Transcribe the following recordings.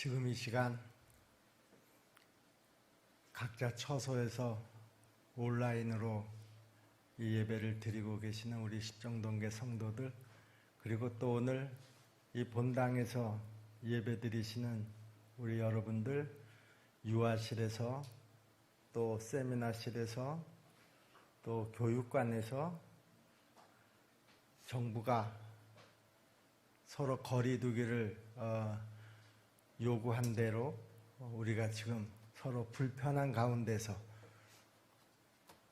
지금 이 시간 각자 처소에서 온라인으로 이 예배를 드리고 계시는 우리 십정동계 성도들, 그리고 또 오늘 이 본당에서 예배 드리시는 우리 여러분들, 유아실에서 또 세미나실에서 또 교육관에서 정부가 서로 거리 두기를 요구한 대로 우리가 지금 서로 불편한 가운데서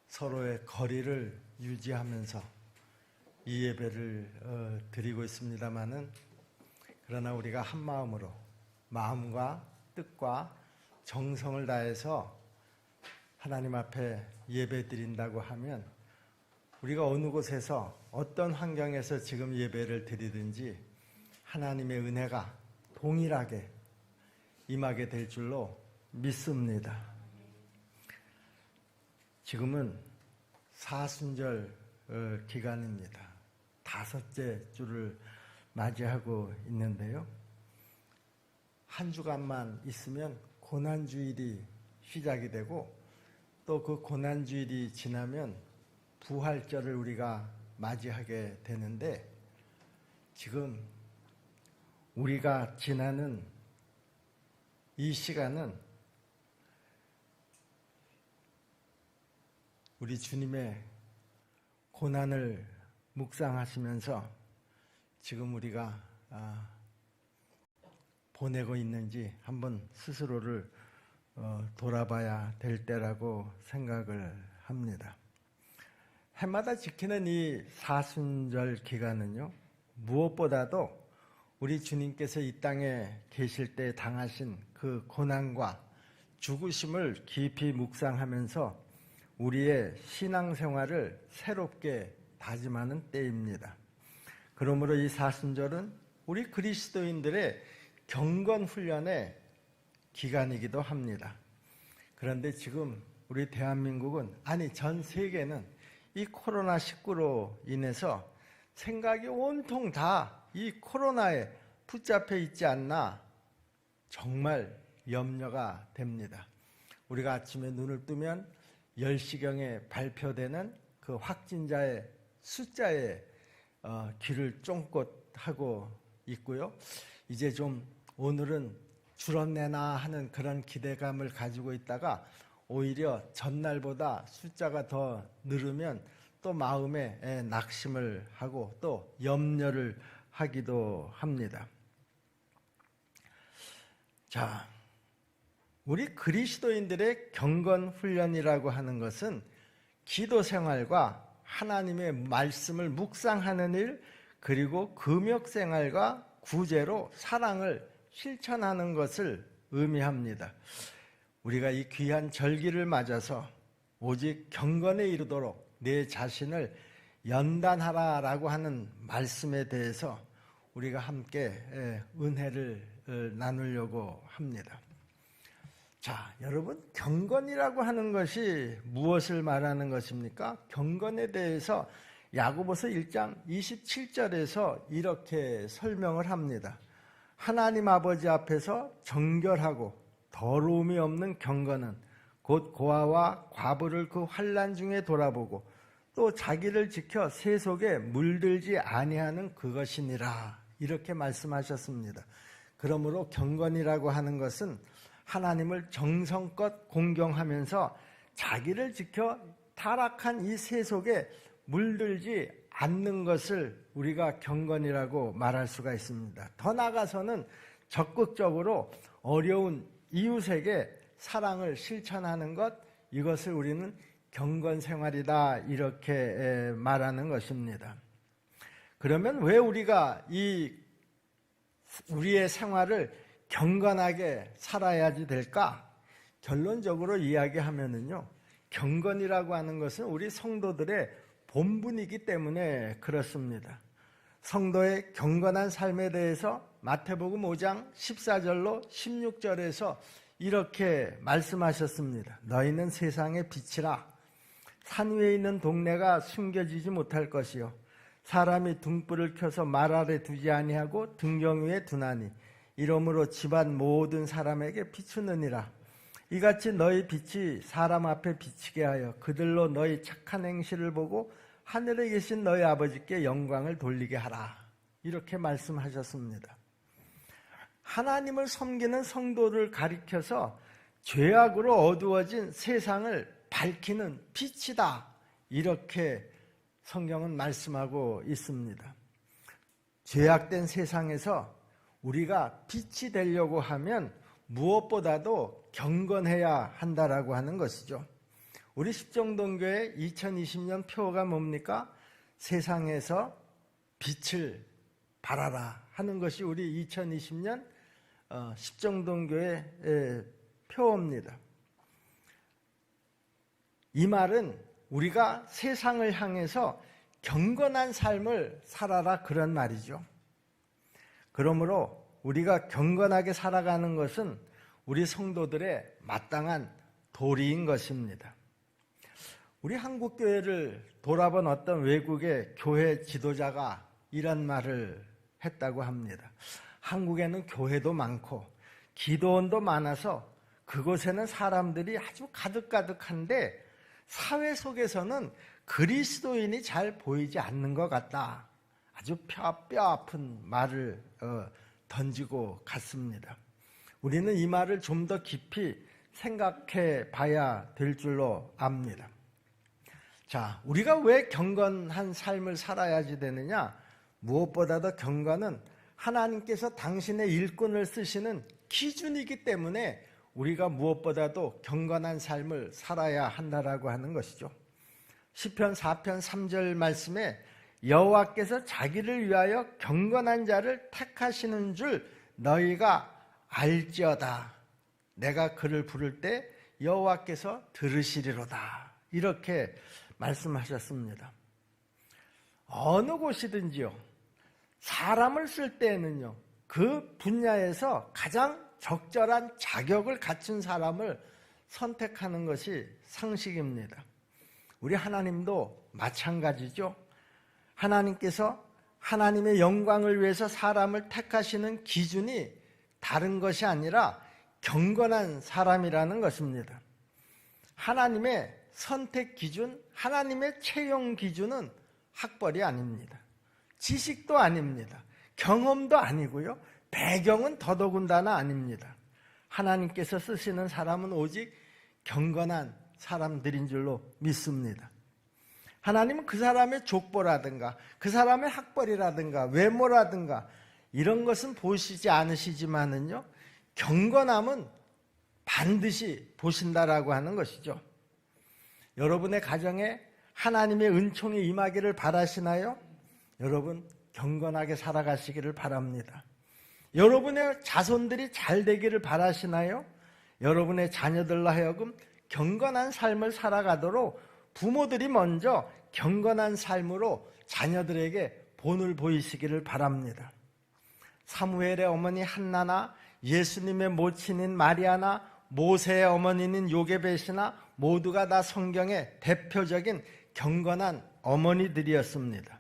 서로의 거리를 유지하면서 이 예배를 드리고 있습니다마는, 그러나 우리가 한 마음으로 마음과 뜻과 정성을 다해서 하나님 앞에 예배 드린다고 하면, 우리가 어느 곳에서 어떤 환경에서 지금 예배를 드리든지 하나님의 은혜가 동일하게 임하게 될 줄로 믿습니다. 지금은 사순절 기간입니다. 5째 주를 맞이하고 있는데요. 한 주간만 있으면 고난주일이 시작이 되고, 또 그 고난주일이 지나면 부활절을 우리가 맞이하게 되는데, 지금 우리가 지나는 이 시간은 우리 주님의 고난을 묵상하시면서 지금 우리가 보내고 있는지 한번 스스로를 돌아봐야 될 때라고 생각을 합니다. 해마다 지키는 이 사순절 기간은요, 무엇보다도 우리 주님께서 이 땅에 계실 때 당하신 그 고난과 죽으심을 깊이 묵상하면서 우리의 신앙생활을 새롭게 다짐하는 때입니다. 그러므로 이 사순절은 우리 그리스도인들의 경건훈련의 기간이기도 합니다. 그런데 지금 우리 대한민국은, 아니 전 세계는 이 코로나19로 인해서 생각이 온통 다 이 코로나에 붙잡혀 있지 않나 정말 염려가 됩니다. 우리가 아침에 눈을 뜨면 10시경에 발표되는 그 확진자의 숫자에 귀를 쫑긋 하고 있고요. 이제 좀 오늘은 줄었내나 하는 그런 기대감을 가지고 있다가 오히려 전날보다 숫자가 더 늘으면 또 마음에 낙심을 하고 또 염려를 하기도 합니다. 자, 우리 그리스도인들의 경건훈련이라고 하는 것은 기도 생활과 하나님의 말씀을 묵상하는 일, 그리고 금욕생활과 구제로 사랑을 실천하는 것을 의미합니다. 우리가 이 귀한 절기를 맞아서 오직 경건에 이르도록 내 자신을 연단하라라고 하는 말씀에 대해서 우리가 함께 은혜를 나누려고 합니다. 자, 여러분, 경건이라고 하는 것이 무엇을 말하는 것입니까? 경건에 대해서 야고보서 1장 27절에서 이렇게 설명을 합니다. 하나님 아버지 앞에서 정결하고 더러움이 없는 경건은 곧 고아와 과부를 그 환난 중에 돌아보고 또 자기를 지켜 세속에 물들지 아니하는 그것이니라, 이렇게 말씀하셨습니다. 그러므로 경건이라고 하는 것은 하나님을 정성껏 공경하면서 자기를 지켜 타락한 이 세속에 물들지 않는 것을 우리가 경건이라고 말할 수가 있습니다. 더 나아가서는 적극적으로 어려운 이웃에게 사랑을 실천하는 것, 이것을 우리는 경건생활이다, 이렇게 말하는 것입니다. 그러면 왜 우리가 우리의 생활을 경건하게 살아야지 될까? 결론적으로 이야기하면은요, 경건이라고 하는 것은 우리 성도들의 본분이기 때문에 그렇습니다. 성도의 경건한 삶에 대해서 마태복음 5장 14절로 16절에서 이렇게 말씀하셨습니다. 너희는 세상의 빛이라. 산 위에 있는 동네가 숨겨지지 못할 것이요, 사람이 등불을 켜서 말 아래 두지 아니하고 등경 위에 두나니 이러므로 집안 모든 사람에게 비추느니라. 이같이 너희 빛이 사람 앞에 비치게 하여 그들로 너희 착한 행실을 보고 하늘에 계신 너희 아버지께 영광을 돌리게 하라. 이렇게 말씀하셨습니다. 하나님을 섬기는 성도를 가리켜서 죄악으로 어두워진 세상을 밝히는 빛이다. 이렇게 성경은 말씀하고 있습니다. 죄악된 세상에서 우리가 빛이 되려고 하면 무엇보다도 경건해야 한다라고 하는 것이죠. 우리 십정동교회 2020년 표어가 뭡니까? 세상에서 빛을 발하라 하는 것이 우리 2020년 십정동교회 표어입니다. 이 말은 우리가 세상을 향해서 경건한 삶을 살아라 그런 말이죠. 그러므로 우리가 경건하게 살아가는 것은 우리 성도들의 마땅한 도리인 것입니다. 우리 한국교회를 돌아본 어떤 외국의 교회 지도자가 이런 말을 했다고 합니다. 한국에는 교회도 많고 기도원도 많아서 그곳에는 사람들이 아주 가득가득한데 사회 속에서는 그리스도인이 잘 보이지 않는 것 같다. 아주 뼈 아픈 말을 던지고 갔습니다. 우리는 이 말을 좀 더 깊이 생각해 봐야 될 줄로 압니다. 자, 우리가 왜 경건한 삶을 살아야지 되느냐? 무엇보다도 경건은 하나님께서 당신의 일꾼을 쓰시는 기준이기 때문에 우리가 무엇보다도 경건한 삶을 살아야 한다라고 하는 것이죠. 시편 4편 3절 말씀에 여호와께서 자기를 위하여 경건한 자를 택하시는 줄 너희가 알지어다. 내가 그를 부를 때 여호와께서 들으시리로다. 이렇게 말씀하셨습니다. 어느 곳이든지요, 사람을 쓸 때에는요, 그 분야에서 가장 적절한 자격을 갖춘 사람을 선택하는 것이 상식입니다. 우리 하나님도 마찬가지죠. 하나님께서 하나님의 영광을 위해서 사람을 택하시는 기준이 다른 것이 아니라 경건한 사람이라는 것입니다. 하나님의 선택 기준, 하나님의 채용 기준은 학벌이 아닙니다. 지식도 아닙니다. 경험도 아니고요. 배경은 더더군다나 아닙니다. 하나님께서 쓰시는 사람은 오직 경건한 사람들인 줄로 믿습니다. 하나님은 그 사람의 족보라든가 그 사람의 학벌이라든가 외모라든가 이런 것은 보시지 않으시지만은요, 경건함은 반드시 보신다라고 하는 것이죠. 여러분의 가정에 하나님의 은총이 임하기를 바라시나요? 여러분 경건하게 살아가시기를 바랍니다. 여러분의 자손들이 잘 되기를 바라시나요? 여러분의 자녀들로 하여금 경건한 삶을 살아가도록 부모들이 먼저 경건한 삶으로 자녀들에게 본을 보이시기를 바랍니다. 사무엘의 어머니 한나나 예수님의 모친인 마리아나 모세의 어머니인 요게벳이나 모두가 다 성경의 대표적인 경건한 어머니들이었습니다.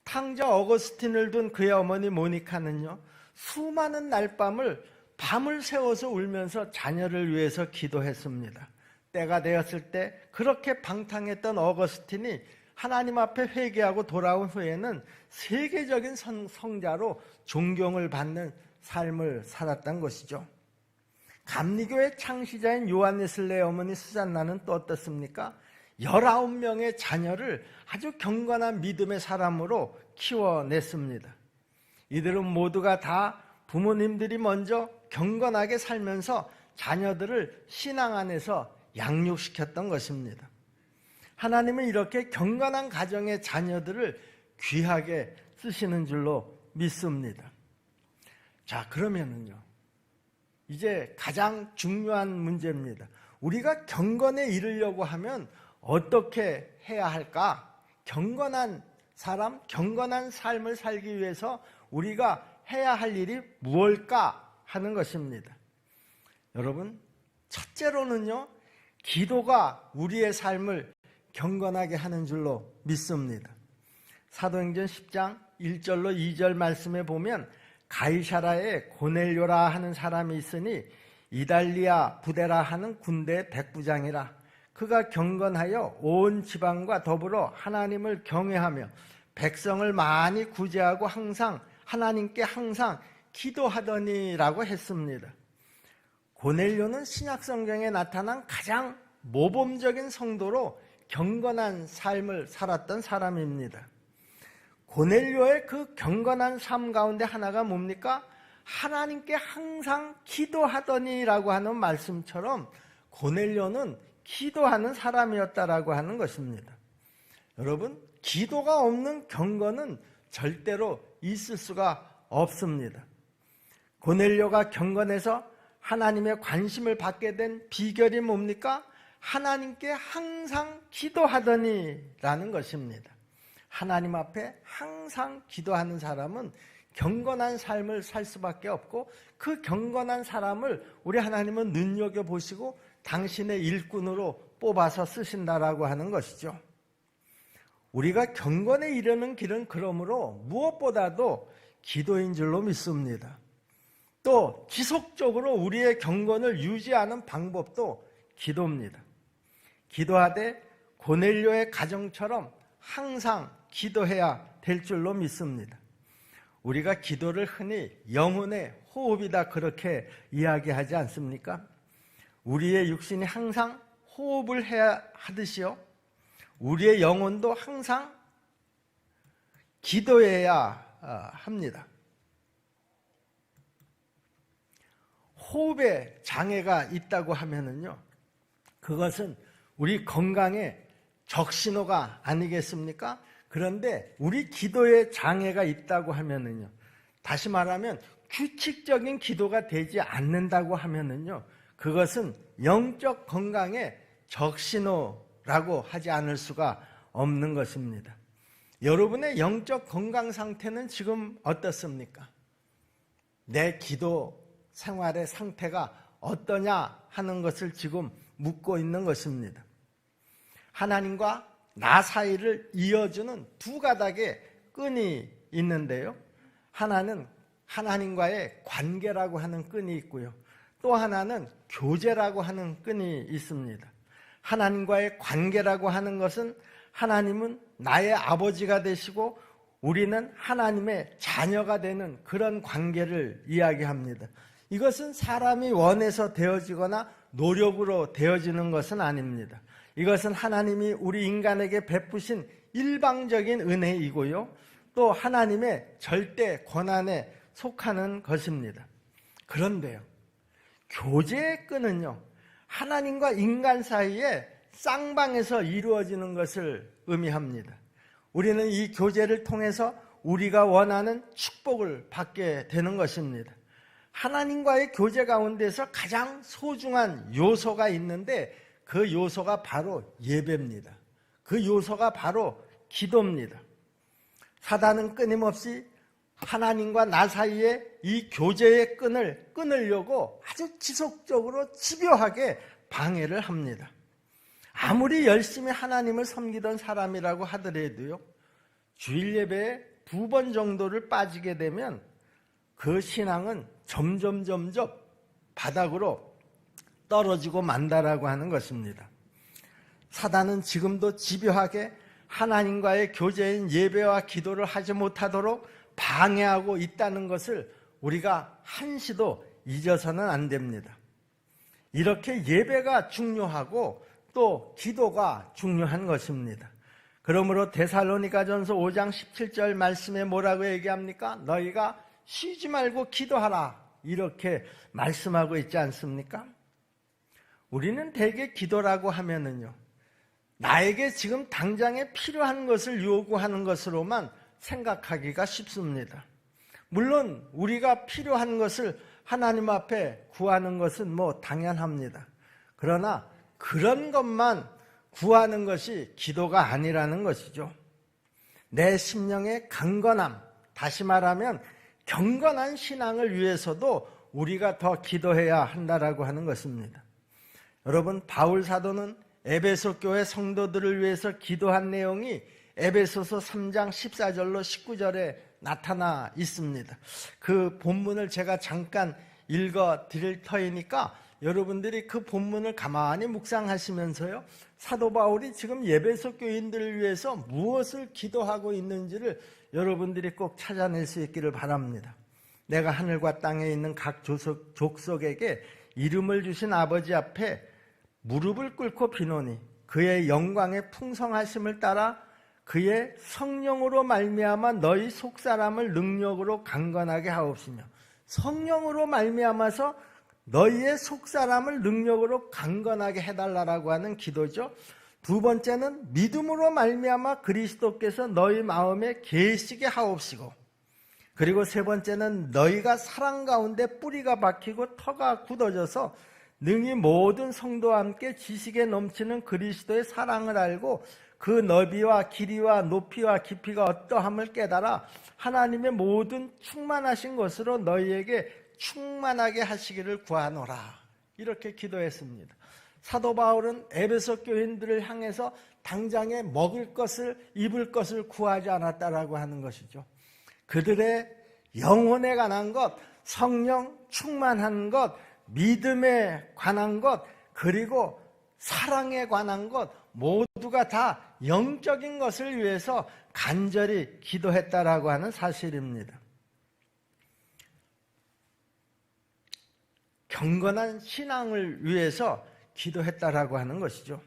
탕자 어거스틴을 둔 그의 어머니 모니카는요, 수많은 날밤을 밤을 새워서 울면서 자녀를 위해서 기도했습니다. 때가 되었을 때 그렇게 방탕했던 어거스틴이 하나님 앞에 회개하고 돌아온 후에는 세계적인 성자로 존경을 받는 삶을 살았던 것이죠. 감리교의 창시자인 요한네슬레의 어머니 수잔나는 또 어떻습니까? 19명의 자녀를 아주 경건한 믿음의 사람으로 키워냈습니다. 이들은 모두가 다 부모님들이 먼저 경건하게 살면서 자녀들을 신앙 안에서 양육시켰던 것입니다. 하나님은 이렇게 경건한 가정의 자녀들을 귀하게 쓰시는 줄로 믿습니다. 자, 그러면은요, 이제 가장 중요한 문제입니다. 우리가 경건에 이르려고 하면 어떻게 해야 할까? 경건한 사람, 경건한 삶을 살기 위해서 우리가 해야 할 일이 무엇일까 하는 것입니다. 여러분, 첫째로는요, 기도가 우리의 삶을 경건하게 하는 줄로 믿습니다. 사도행전 10장 1절로 2절 말씀에 보면 가이사라에 고넬료라 하는 사람이 있으니 이달리아 부대라 하는 군대 백부장이라. 그가 경건하여 온 지방과 더불어 하나님을 경외하며 백성을 많이 구제하고 항상 하나님께 항상 기도하더니라고 했습니다. 고넬료는 신약성경에 나타난 가장 모범적인 성도로 경건한 삶을 살았던 사람입니다. 고넬료의 그 경건한 삶 가운데 하나가 뭡니까? 하나님께 항상 기도하더니라고 하는 말씀처럼 고넬료는 기도하는 사람이었다라고 하는 것입니다. 여러분, 기도가 없는 경건은 절대로 있을 수가 없습니다. 고넬료가 경건해서 하나님의 관심을 받게 된 비결이 뭡니까? 하나님께 항상 기도하더니라는 것입니다. 하나님 앞에 항상 기도하는 사람은 경건한 삶을 살 수밖에 없고, 그 경건한 사람을 우리 하나님은 눈여겨보시고 당신의 일꾼으로 뽑아서 쓰신다라고 하는 것이죠. 우리가 경건에 이르는 길은 그러므로 무엇보다도 기도인 줄로 믿습니다. 또 지속적으로 우리의 경건을 유지하는 방법도 기도입니다. 기도하되 고넬료의 가정처럼 항상 기도해야 될 줄로 믿습니다. 우리가 기도를 흔히 영혼의 호흡이다 그렇게 이야기하지 않습니까? 우리의 육신이 항상 호흡을 해야 하듯이요, 우리의 영혼도 항상 기도해야 합니다. 호흡에 장애가 있다고 하면은요, 그것은 우리 건강의 적신호가 아니겠습니까? 그런데 우리 기도에 장애가 있다고 하면은요, 다시 말하면 규칙적인 기도가 되지 않는다고 하면은요, 그것은 영적 건강의 적신호라고 하지 않을 수가 없는 것입니다. 여러분의 영적 건강 상태는 지금 어떻습니까? 내 기도 생활의 상태가 어떠냐 하는 것을 지금 묻고 있는 것입니다. 하나님과 나 사이를 이어주는 두 가닥의 끈이 있는데요, 하나는 하나님과의 관계라고 하는 끈이 있고요, 또 하나는 교제라고 하는 끈이 있습니다. 하나님과의 관계라고 하는 것은 하나님은 나의 아버지가 되시고 우리는 하나님의 자녀가 되는 그런 관계를 이야기합니다. 이것은 사람이 원해서 되어지거나 노력으로 되어지는 것은 아닙니다. 이것은 하나님이 우리 인간에게 베푸신 일방적인 은혜이고요, 또 하나님의 절대 권한에 속하는 것입니다. 그런데요, 교제의 끈은요, 하나님과 인간 사이에 쌍방에서 이루어지는 것을 의미합니다. 우리는 이 교제를 통해서 우리가 원하는 축복을 받게 되는 것입니다. 하나님과의 교제 가운데서 가장 소중한 요소가 있는데 그 요소가 바로 예배입니다. 그 요소가 바로 기도입니다. 사단은 끊임없이 하나님과 나 사이에 이 교제의 끈을 끊으려고 아주 지속적으로 집요하게 방해를 합니다. 아무리 열심히 하나님을 섬기던 사람이라고 하더라도요, 주일 예배에 2번 정도를 빠지게 되면 그 신앙은 점점 바닥으로 떨어지고 만다라고 하는 것입니다. 사단은 지금도 집요하게 하나님과의 교제인 예배와 기도를 하지 못하도록 방해하고 있다는 것을 우리가 한시도 잊어서는 안 됩니다. 이렇게 예배가 중요하고 또 기도가 중요한 것입니다. 그러므로 데살로니가전서 5장 17절 말씀에 뭐라고 얘기합니까? 너희가 쉬지 말고 기도하라, 이렇게 말씀하고 있지 않습니까? 우리는 대개 기도라고 하면은요, 나에게 지금 당장에 필요한 것을 요구하는 것으로만 생각하기가 쉽습니다. 물론 우리가 필요한 것을 하나님 앞에 구하는 것은 당연합니다. 그러나 그런 것만 구하는 것이 기도가 아니라는 것이죠. 내 심령의 강건함, 다시 말하면 경건한 신앙을 위해서도 우리가 더 기도해야 한다라고 하는 것입니다. 여러분, 바울 사도는 에베소 교회 성도들을 위해서 기도한 내용이 에베소서 3장 14절로 19절에 나타나 있습니다. 그 본문을 제가 잠깐 읽어 드릴 터이니까 여러분들이 그 본문을 가만히 묵상하시면서요, 사도 바울이 지금 에베소 교인들을 위해서 무엇을 기도하고 있는지를 여러분들이 꼭 찾아낼 수 있기를 바랍니다. 내가 하늘과 땅에 있는 각 족속에게 이름을 주신 아버지 앞에 무릎을 꿇고 비노니 그의 영광의 풍성하심을 따라 그의 성령으로 말미암아 너희 속사람을 능력으로 강건하게 하옵시며, 성령으로 말미암아서 너희의 속사람을 능력으로 강건하게 해달라고 하는 기도죠. 두 번째는 믿음으로 말미암아 그리스도께서 너희 마음에 계시게 하옵시고, 그리고 세 번째는 너희가 사랑 가운데 뿌리가 박히고 터가 굳어져서 능히 모든 성도와 함께 지식에 넘치는 그리스도의 사랑을 알고 그 너비와 길이와 높이와 깊이가 어떠함을 깨달아 하나님의 모든 충만하신 것으로 너희에게 충만하게 하시기를 구하노라. 이렇게 기도했습니다. 사도 바울은 에베소 교인들을 향해서 당장에 먹을 것을, 입을 것을 구하지 않았다라고 하는 것이죠. 그들의 영혼에 관한 것, 성령 충만한 것, 믿음에 관한 것, 그리고 사랑에 관한 것, 모두가 다 영적인 것을 위해서 간절히 기도했다라고 하는 사실입니다. 경건한 신앙을 위해서 기도했다라고 하는 것이죠.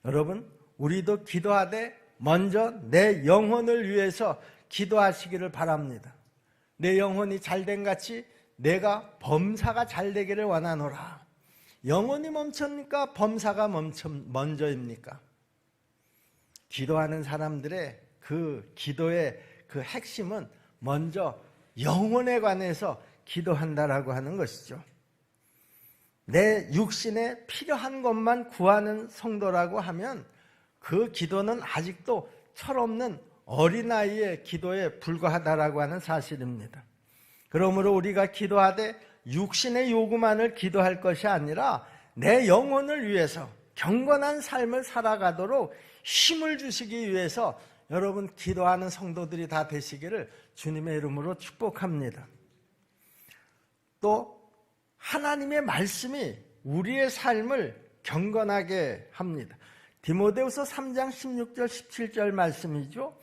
여러분, 우리도 기도하되 먼저 내 영혼을 위해서 기도하시기를 바랍니다. 내 영혼이 잘된 같이 내가 범사가 잘되기를 원하노라. 영혼이 멈춥니까? 범사가 먼저입니까? 기도하는 사람들의 그 기도의 그 핵심은 먼저 영혼에 관해서 기도한다라고 하는 것이죠. 내 육신에 필요한 것만 구하는 성도라고 하면 그 기도는 아직도 철없는 어린아이의 기도에 불과하다라고 하는 사실입니다. 그러므로 우리가 기도하되 육신의 요구만을 기도할 것이 아니라 내 영혼을 위해서 경건한 삶을 살아가도록 힘을 주시기 위해서 여러분 기도하는 성도들이 다 되시기를 주님의 이름으로 축복합니다. 또 하나님의 말씀이 우리의 삶을 경건하게 합니다. 디모데후서 3장 16절 17절 말씀이죠.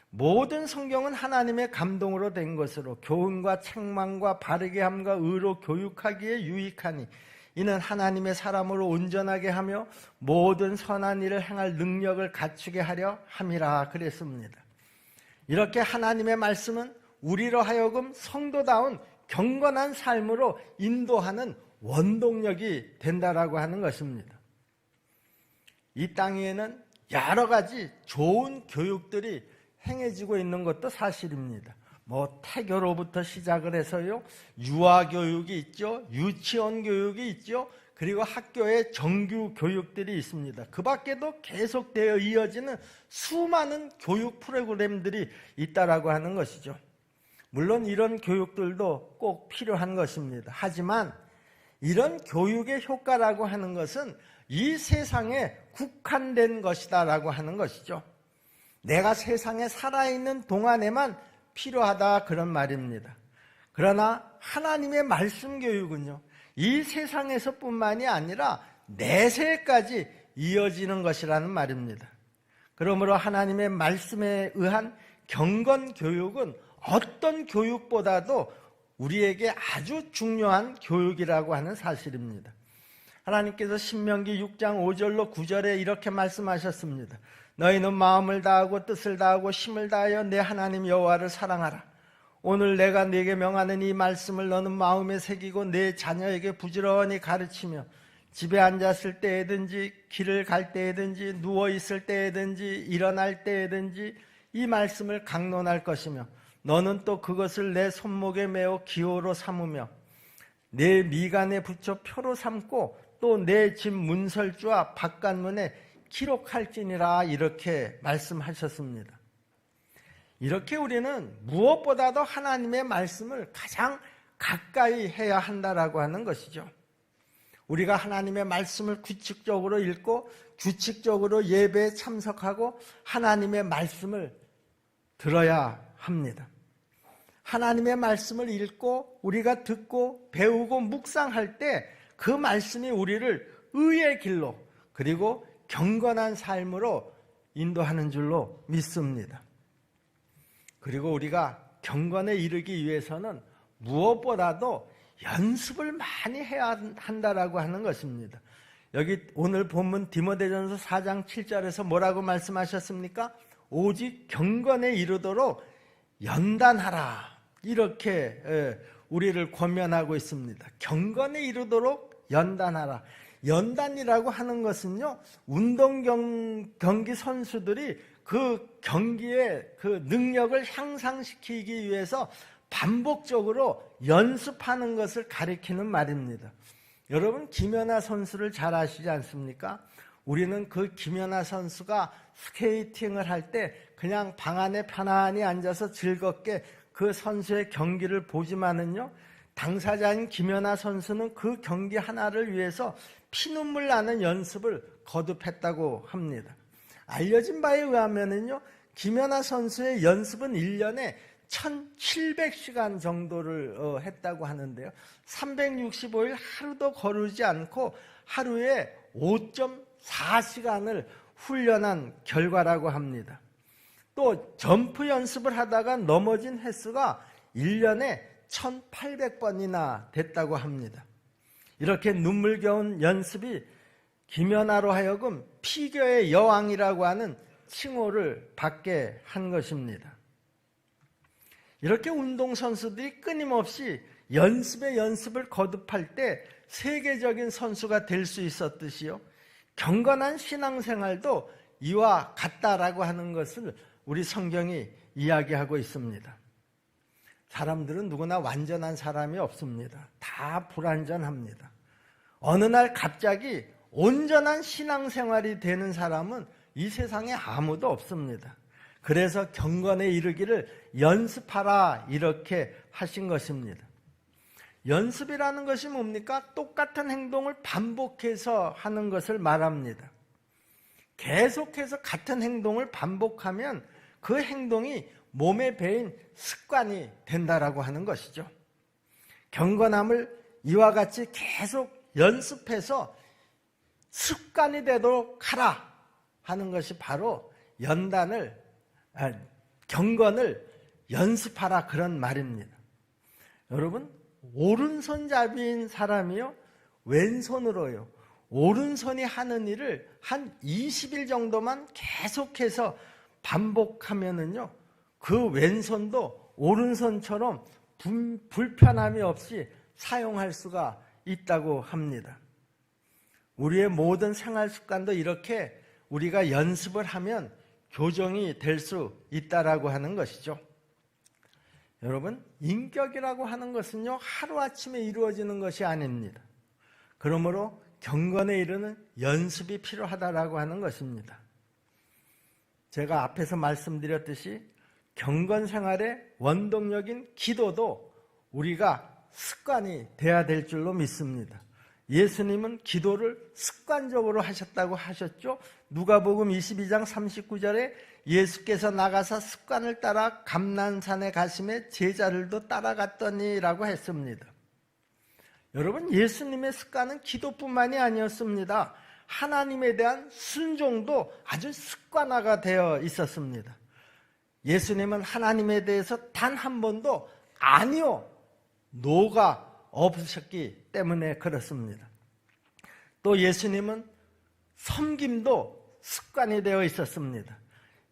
모든 성경은 하나님의 감동으로 된 것으로 교훈과 책망과 바르게 함과 의로 교육하기에 유익하니 이는 하나님의 사람으로 온전하게 하며 모든 선한 일을 행할 능력을 갖추게 하려 함이라 그랬습니다. 이렇게 하나님의 말씀은 우리로 하여금 성도다운 경건한 삶으로 인도하는 원동력이 된다라고 하는 것입니다. 이 땅 위에는 여러 가지 좋은 교육들이 행해지고 있는 것도 사실입니다. 태교로부터 시작을 해서요, 유아교육이 있죠, 유치원 교육이 있죠, 그리고 학교에 정규 교육들이 있습니다. 그 밖에도 계속되어 이어지는 수많은 교육 프로그램들이 있다라고 하는 것이죠. 물론 이런 교육들도 꼭 필요한 것입니다. 하지만 이런 교육의 효과라고 하는 것은 이 세상에 국한된 것이다라고 하는 것이죠. 내가 세상에 살아있는 동안에만 필요하다 그런 말입니다. 그러나 하나님의 말씀 교육은요, 이 세상에서뿐만이 아니라 내세까지 이어지는 것이라는 말입니다. 그러므로 하나님의 말씀에 의한 경건 교육은 어떤 교육보다도 우리에게 아주 중요한 교육이라고 하는 사실입니다. 하나님께서 신명기 6장 5절로 9절에 이렇게 말씀하셨습니다. 너희는 마음을 다하고 뜻을 다하고 힘을 다하여 내 하나님 여호와를 사랑하라. 오늘 내가 네게 명하는 이 말씀을 너는 마음에 새기고 내 자녀에게 부지런히 가르치며 집에 앉았을 때에든지 길을 갈 때에든지 누워있을 때에든지 일어날 때에든지 이 말씀을 강론할 것이며 너는 또 그것을 내 손목에 메어 기호로 삼으며 내 미간에 붙여 표로 삼고 또 내 집 문설주와 바깥문에 기록할지니라 이렇게 말씀하셨습니다. 이렇게 우리는 무엇보다도 하나님의 말씀을 가장 가까이 해야 한다라고 하는 것이죠. 우리가 하나님의 말씀을 규칙적으로 읽고 규칙적으로 예배에 참석하고 하나님의 말씀을 들어야 합니다. 하나님의 말씀을 읽고 우리가 듣고 배우고 묵상할 때 그 말씀이 우리를 의의 길로 그리고 경건한 삶으로 인도하는 줄로 믿습니다. 그리고 우리가 경건에 이르기 위해서는 무엇보다도 연습을 많이 해야 한다라고 하는 것입니다. 여기 오늘 본문 디모데전서 4장 7절에서 뭐라고 말씀하셨습니까? 오직 경건에 이르도록 연단하라. 이렇게 우리를 권면하고 있습니다. 경건에 이르도록 연단하라. 연단이라고 하는 것은요, 운동 경기 선수들이 그 경기의 그 능력을 향상시키기 위해서 반복적으로 연습하는 것을 가리키는 말입니다. 여러분, 김연아 선수를 잘 아시지 않습니까? 우리는 그 김연아 선수가 스케이팅을 할 때 그냥 방 안에 편안히 앉아서 즐겁게 그 선수의 경기를 보지만은요, 당사자인 김연아 선수는 그 경기 하나를 위해서 피눈물 나는 연습을 거듭했다고 합니다. 알려진 바에 의하면은요, 김연아 선수의 연습은 1년에 1700시간 정도를 했다고 하는데요. 365일 하루도 거르지 않고 하루에 5.4시간을 훈련한 결과라고 합니다. 또 점프 연습을 하다가 넘어진 횟수가 1년에 1800번이나 됐다고 합니다. 이렇게 눈물겨운 연습이 김연아로 하여금 피겨의 여왕이라고 하는 칭호를 받게 한 것입니다. 이렇게 운동선수들이 끊임없이 연습에 연습을 거듭할 때 세계적인 선수가 될 수 있었듯이요, 경건한 신앙생활도 이와 같다라고 하는 것을 우리 성경이 이야기하고 있습니다. 사람들은 누구나 완전한 사람이 없습니다. 다 불완전합니다. 어느 날 갑자기 온전한 신앙생활이 되는 사람은 이 세상에 아무도 없습니다. 그래서 경건에 이르기를 연습하라 이렇게 하신 것입니다. 연습이라는 것이 뭡니까? 똑같은 행동을 반복해서 하는 것을 말합니다. 계속해서 같은 행동을 반복하면 그 행동이 몸에 배인 습관이 된다라고 하는 것이죠. 경건함을 이와 같이 계속 연습해서 습관이 되도록 하라 하는 것이 바로 경건을 연습하라 그런 말입니다. 여러분, 오른손잡이인 사람이요, 왼손으로요, 오른손이 하는 일을 한 20일 정도만 계속해서 반복하면은요, 그 왼손도 오른손처럼 불편함이 없이 사용할 수가 있다고 합니다. 우리의 모든 생활 습관도 이렇게 우리가 연습을 하면 교정이 될 수 있다라고 하는 것이죠. 여러분, 인격이라고 하는 것은요, 하루아침에 이루어지는 것이 아닙니다. 그러므로 경건에 이르는 연습이 필요하다라고 하는 것입니다. 제가 앞에서 말씀드렸듯이 경건 생활의 원동력인 기도도 우리가 습관이 돼야 될 줄로 믿습니다. 예수님은 기도를 습관적으로 하셨다고 하셨죠. 누가복음 22장 39절에 예수께서 나가서 습관을 따라 감난산에 가심에 제자들도 따라갔더니라고 했습니다. 여러분, 예수님의 습관은 기도뿐만이 아니었습니다. 하나님에 대한 순종도 아주 습관화가 되어 있었습니다. 예수님은 하나님에 대해서 단 한 번도 아니요, 노가 없으셨기 때문에 그렇습니다. 또 예수님은 섬김도 습관이 되어 있었습니다.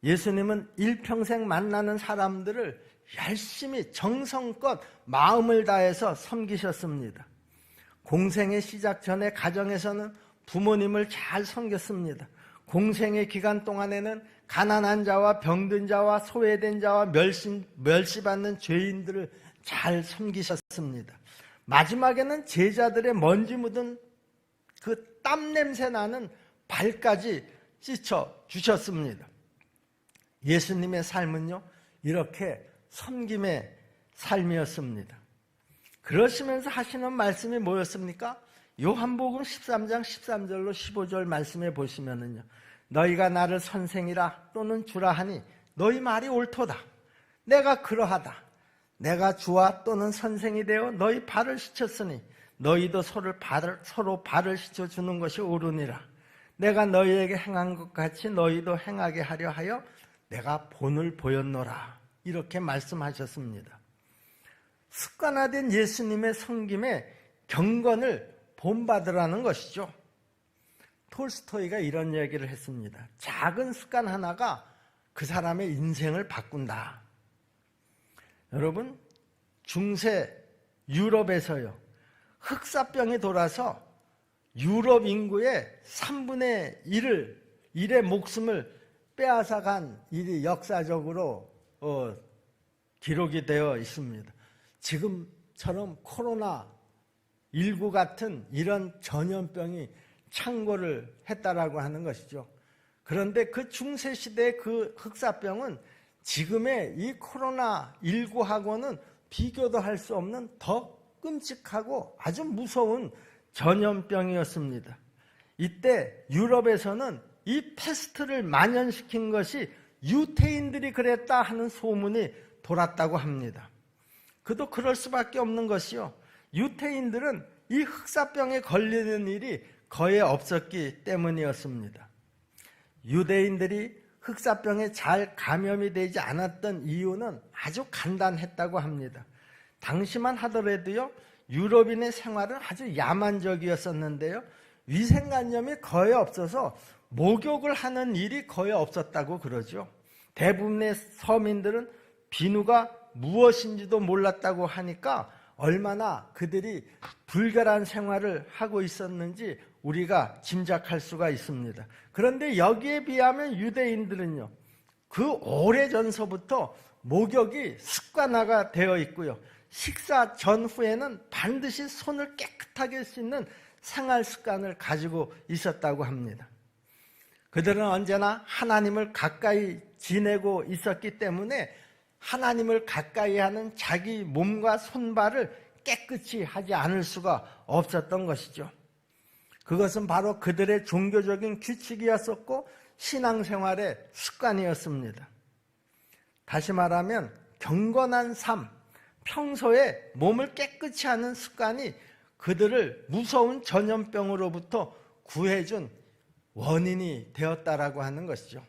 예수님은 일평생 만나는 사람들을 열심히 정성껏 마음을 다해서 섬기셨습니다. 공생의 시작 전에 가정에서는 부모님을 잘 섬겼습니다. 공생의 기간 동안에는 가난한 자와 병든 자와 소외된 자와 멸시받는 죄인들을 잘 섬기셨습니다. 마지막에는 제자들의 먼지 묻은 그 땀 냄새 나는 발까지 씻어 주셨습니다. 예수님의 삶은요, 이렇게 섬김의 삶이었습니다. 그러시면서 하시는 말씀이 뭐였습니까? 요한복음 13장 13절로 15절 말씀에 보시면은요, 너희가 나를 선생이라 또는 주라 하니 너희 말이 옳도다. 내가 그러하다. 내가 주와 또는 선생이 되어 너희 발을 씻혔으니 너희도 서로 발을 씻어주는 것이 옳으니라. 내가 너희에게 행한 것 같이 너희도 행하게 하려 하여 내가 본을 보였노라. 이렇게 말씀하셨습니다. 습관화된 예수님의 섬김에 경건을 본받으라는 것이죠. 톨스토이가 이런 얘기를 했습니다. 작은 습관 하나가 그 사람의 인생을 바꾼다. 여러분, 중세 유럽에서요, 흑사병이 돌아서 유럽 인구의 3분의 1의 목숨을 빼앗아간 일이 역사적으로 기록이 되어 있습니다. 지금처럼 코로나19 같은 이런 전염병이 창궐을 했다라고 하는 것이죠. 그런데 그 중세시대의 그 흑사병은 지금의 이 코로나19하고는 비교도 할 수 없는 더 끔찍하고 아주 무서운 전염병이었습니다. 이때 유럽에서는 이 패스트를 만연시킨 것이 유태인들이 그랬다 하는 소문이 돌았다고 합니다. 그도 그럴 수밖에 없는 것이요, 유태인들은 이 흑사병에 걸리는 일이 거의 없었기 때문이었습니다. 유대인들이 흑사병에 잘 감염이 되지 않았던 이유는 아주 간단했다고 합니다. 당시만 하더라도요, 유럽인의 생활은 아주 야만적이었었는데요, 위생관념이 거의 없어서 목욕을 하는 일이 거의 없었다고 그러죠. 대부분의 서민들은 비누가 무엇인지도 몰랐다고 하니까 얼마나 그들이 불결한 생활을 하고 있었는지 우리가 짐작할 수가 있습니다. 그런데 여기에 비하면 유대인들은요, 그 오래전서부터 목욕이 습관화가 되어 있고요, 식사 전후에는 반드시 손을 깨끗하게 씻는 생활 습관을 가지고 있었다고 합니다. 그들은 언제나 하나님을 가까이 지내고 있었기 때문에 하나님을 가까이 하는 자기 몸과 손발을 깨끗이 하지 않을 수가 없었던 것이죠. 그것은 바로 그들의 종교적인 규칙이었었고 신앙생활의 습관이었습니다. 다시 말하면 경건한 삶, 평소에 몸을 깨끗이 하는 습관이 그들을 무서운 전염병으로부터 구해준 원인이 되었다라고 하는 것이죠.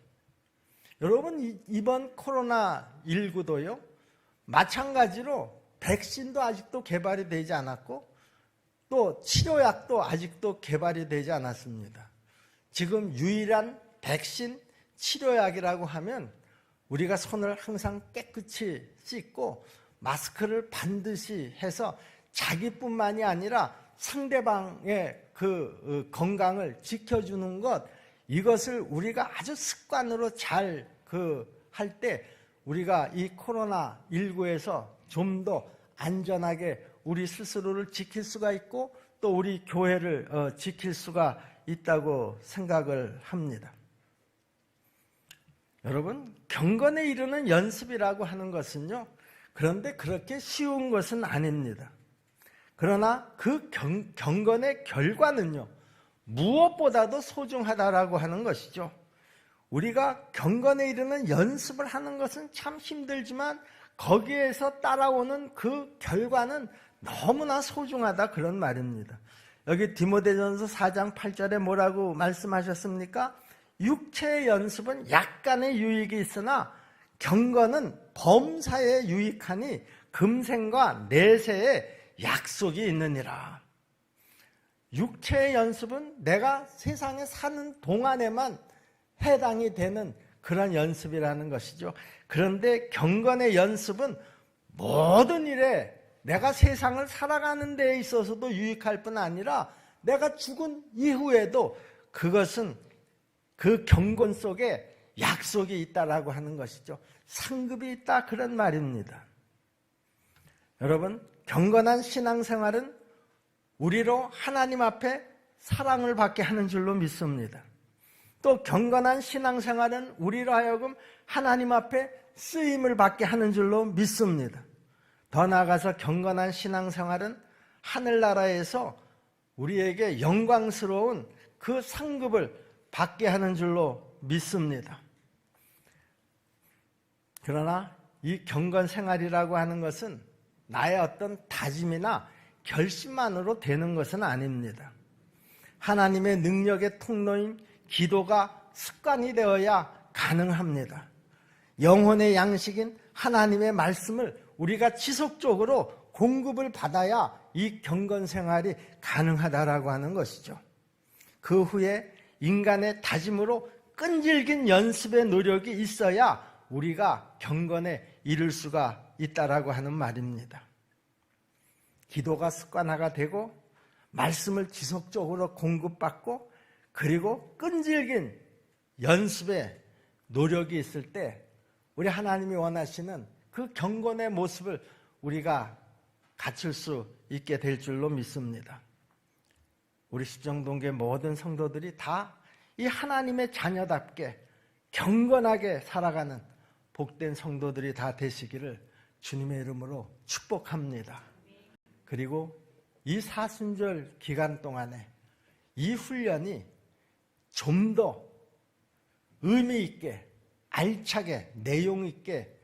여러분, 이번 코로나19도요, 마찬가지로 백신도 아직도 개발이 되지 않았고 또 치료약도 아직도 개발이 되지 않았습니다. 지금 유일한 백신 치료약이라고 하면 우리가 손을 항상 깨끗이 씻고 마스크를 반드시 해서 자기뿐만이 아니라 상대방의 그 건강을 지켜주는 것, 이것을 우리가 아주 습관으로 잘 할 때 우리가 이 코로나19에서 좀 더 안전하게 우리 스스로를 지킬 수가 있고 또 우리 교회를 지킬 수가 있다고 생각을 합니다. 여러분, 경건에 이르는 연습이라고 하는 것은요, 그런데 그렇게 쉬운 것은 아닙니다. 그러나 그 경건의 결과는요, 무엇보다도 소중하다라고 하는 것이죠. 우리가 경건에 이르는 연습을 하는 것은 참 힘들지만 거기에서 따라오는 그 결과는 너무나 소중하다, 그런 말입니다. 여기 디모데전서 4장 8절에 뭐라고 말씀하셨습니까? 육체의 연습은 약간의 유익이 있으나 경건은 범사에 유익하니 금생과 내세에 약속이 있느니라. 육체의 연습은 내가 세상에 사는 동안에만 해당이 되는 그런 연습이라는 것이죠. 그런데 경건의 연습은 모든 일에, 내가 세상을 살아가는 데에 있어서도 유익할 뿐 아니라 내가 죽은 이후에도 그것은 그 경건 속에 약속이 있다라고 하는 것이죠. 상급이 있다, 그런 말입니다. 여러분, 경건한 신앙생활은 우리로 하나님 앞에 사랑을 받게 하는 줄로 믿습니다. 또 경건한 신앙생활은 우리로 하여금 하나님 앞에 쓰임을 받게 하는 줄로 믿습니다. 더 나아가서 경건한 신앙생활은 하늘나라에서 우리에게 영광스러운 그 상급을 받게 하는 줄로 믿습니다. 그러나 이 경건 생활이라고 하는 것은 나의 어떤 다짐이나 결심만으로 되는 것은 아닙니다. 하나님의 능력의 통로인 기도가 습관이 되어야 가능합니다. 영혼의 양식인 하나님의 말씀을 우리가 지속적으로 공급을 받아야 이 경건 생활이 가능하다라고 하는 것이죠. 그 후에 인간의 다짐으로 끈질긴 연습의 노력이 있어야 우리가 경건에 이를 수가 있다라고 하는 말입니다. 기도가 습관화가 되고 말씀을 지속적으로 공급받고 그리고 끈질긴 연습의 노력이 있을 때 우리 하나님이 원하시는 그 경건의 모습을 우리가 갖출 수 있게 될 줄로 믿습니다. 우리 십정동교회 모든 성도들이 다 이 하나님의 자녀답게 경건하게 살아가는 복된 성도들이 다 되시기를 주님의 이름으로 축복합니다. 그리고 이 사순절 기간 동안에 이 훈련이 좀 더 의미 있게 알차게 내용 있게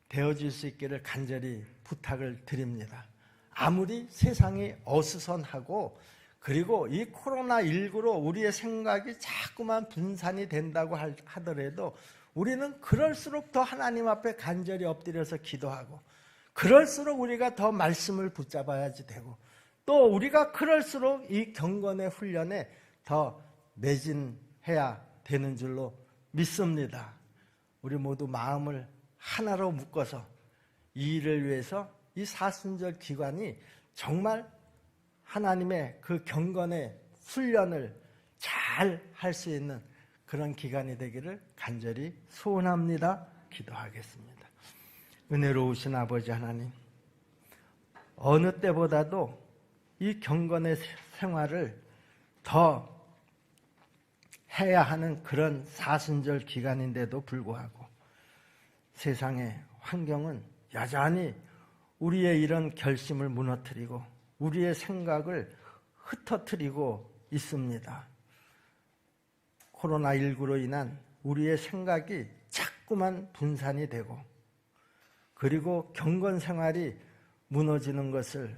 되어질 수 있기를 간절히 부탁을 드립니다. 아무리 세상이 어수선하고 그리고 이 코로나19로 우리의 생각이 자꾸만 분산이 된다고 하더라도 우리는 그럴수록 더 하나님 앞에 간절히 엎드려서 기도하고 그럴수록 우리가 더 말씀을 붙잡아야지 되고 또 우리가 그럴수록 이 경건의 훈련에 더 매진해야 되는 줄로 믿습니다. 우리 모두 마음을 하나로 묶어서 이 일을 위해서 이 사순절 기간이 정말 하나님의 그 경건의 훈련을 잘 할 수 있는 그런 기간이 되기를 간절히 소원합니다. 기도하겠습니다. 은혜로우신 아버지 하나님, 어느 때보다도 이 경건의 생활을 더 해야 하는 그런 사순절 기간인데도 불구하고 세상의 환경은 여전히 우리의 이런 결심을 무너뜨리고 우리의 생각을 흩어뜨리고 있습니다. 코로나19로 인한 우리의 생각이 자꾸만 분산이 되고 그리고 경건 생활이 무너지는 것을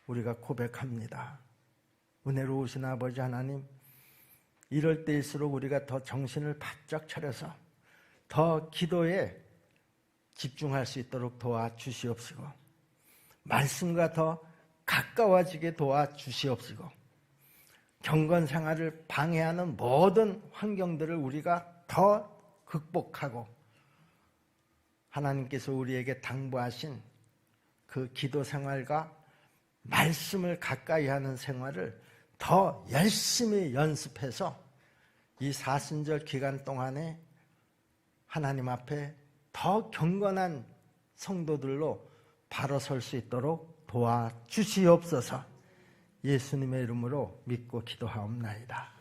우리가 고백합니다. 은혜로우신 아버지 하나님, 이럴 때일수록 우리가 더 정신을 바짝 차려서 더 기도에 집중할 수 있도록 도와주시옵시고 말씀과 더 가까워지게 도와주시옵시고 경건 생활을 방해하는 모든 환경들을 우리가 더 극복하고 하나님께서 우리에게 당부하신 그 기도 생활과 말씀을 가까이 하는 생활을 더 열심히 연습해서 이 사순절 기간 동안에 하나님 앞에 더 경건한 성도들로 바로 설 수 있도록 도와주시옵소서. 예수님의 이름으로 믿고 기도하옵나이다.